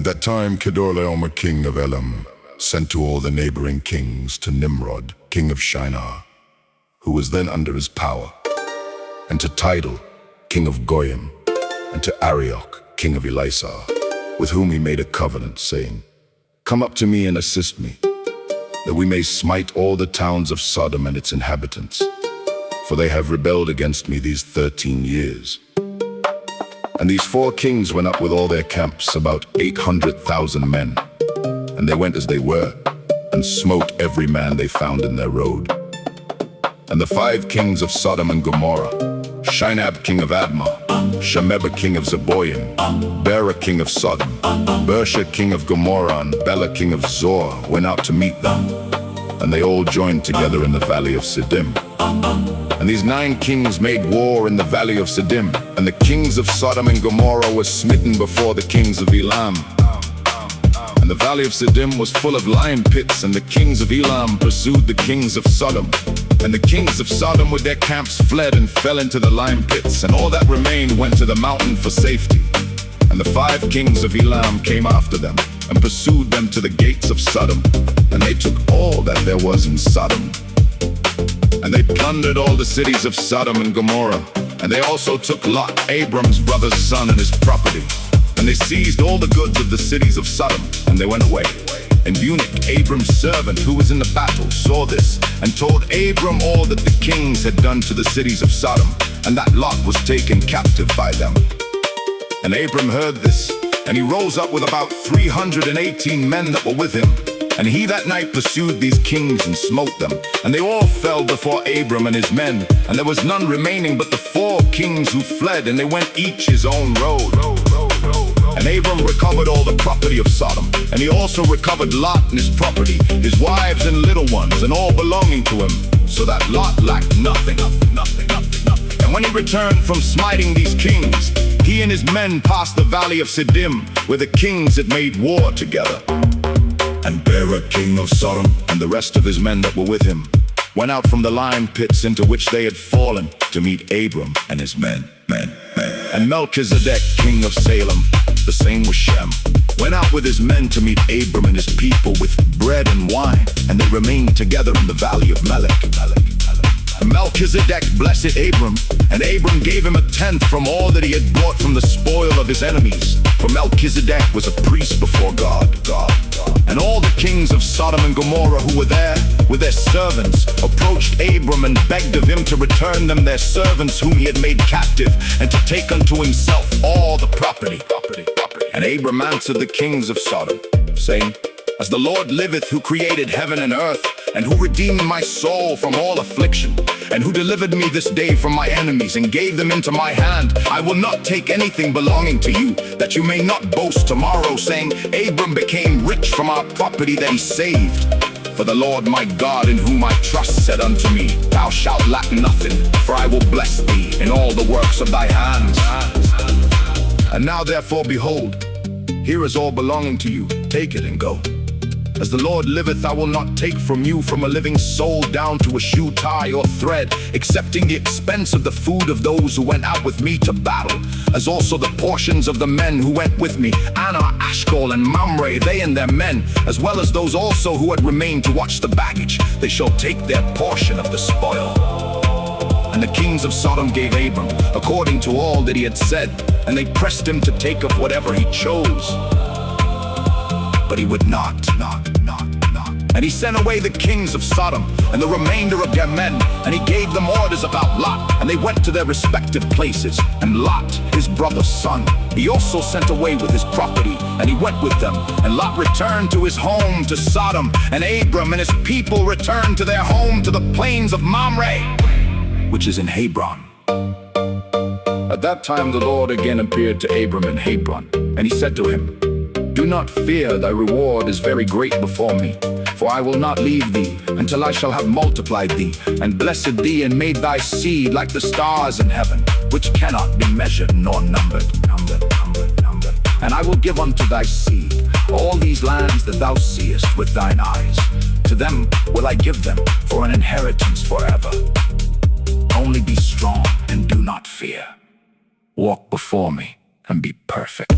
that time Kedorlaomer king of Elam sent to all the neighboring kings to Nimrod, king of Shinar, who was then under his power, and to Tidal, king of Goyim, and to Arioch, king of Elisar, with whom he made a covenant, saying, "Come up to me and assist me, that we may smite all the towns of Sodom and its inhabitants, for they have rebelled against me these 13 years. And these 4 kings went up with all their camps, about 800,000 men. And they went as they were, and smote every man they found in their road. And the 5 kings of Sodom and Gomorrah, Shinab king of Admah, Shemeba king of Zeboim, Bera king of Sodom, Bersha king of Gomorrah, and Bela king of Zor, went out to meet them. And they all joined together in the valley of Siddim. And these 9 kings made war in the valley of Siddim. And the kings of Sodom and Gomorrah were smitten before the kings of Elam. And the valley of Siddim was full of lion pits, and the kings of Elam pursued the kings of Sodom. And the kings of Sodom with their camps fled and fell into the lion pits, and all that remained went to the mountain for safety. And the 5 kings of Elam came after them, and pursued them to the gates of Sodom. And they took all that there was in Sodom. And they plundered all the cities of Sodom and Gomorrah. And they also took Lot, Abram's brother's son, and his property. And they seized all the goods of the cities of Sodom, and they went away. And Eunuch, Abram's servant, who was in the battle, saw this, and told Abram all that the kings had done to the cities of Sodom, and that Lot was taken captive by them. And Abram heard this, and he rose up with about 318 men that were with him. And he that night pursued these kings and smote them. And they all fell before Abram and his men. And there was none remaining but the 4 kings who fled, and they went each his own road. And Abram recovered all the property of Sodom. And he also recovered Lot and his property, his wives and little ones, and all belonging to him, so that Lot lacked nothing. And when he returned from smiting these kings, he and his men passed the valley of Siddim, where the kings had made war together. And Bera king of Sodom and the rest of his men that were with him went out from the lion pits into which they had fallen to meet Abram and his men. And Melchizedek king of Salem, the same was Shem, went out with his men to meet Abram and his people with bread and wine. And they remained together in the valley of Melech. And Melchizedek blessed Abram, and Abram gave him 1/10 from all that he had brought from the spoil of his enemies. For Melchizedek was a priest before God. And all the kings of Sodom and Gomorrah who were there with their servants approached Abram and begged of him to return them their servants whom he had made captive, and to take unto himself all the property. And Abram answered the kings of Sodom, saying, "As the Lord liveth, who created heaven and earth, and who redeemed my soul from all affliction, and who delivered me this day from my enemies and gave them into my hand, I will not take anything belonging to you, that you may not boast tomorrow, saying, Abram became rich from our property that he saved. For the Lord my God, in whom I trust, said unto me, Thou shalt lack nothing, for I will bless thee in all the works of thy hands. And now therefore, behold, here is all belonging to you, take it and go. As the Lord liveth, I will not take from you from a living soul down to a shoe tie or thread, excepting the expense of the food of those who went out with me to battle, as also the portions of the men who went with me, Anna, Ashkol, and Mamre, they and their men, as well as those also who had remained to watch the baggage. They shall take their portion of the spoil." And the kings of Sodom gave Abram according to all that he had said, and they pressed him to take of whatever he chose. But he would not. And he sent away the kings of Sodom and the remainder of their men, and he gave them orders about Lot, and they went to their respective places. And Lot, his brother's son, he also sent away with his property, and he went with them. And Lot returned to his home to Sodom, and Abram and his people returned to their home to the plains of Mamre, which is in Hebron. At that time the Lord again appeared to Abram in Hebron, and he said to him, "Do not fear, thy reward is very great before me. For I will not leave thee until I shall have multiplied thee, and blessed thee, and made thy seed like the stars in heaven, which cannot be measured nor numbered. And I will give unto thy seed all these lands that thou seest with thine eyes. To them will I give them for an inheritance forever. Only be strong and do not fear. Walk before me and be perfect."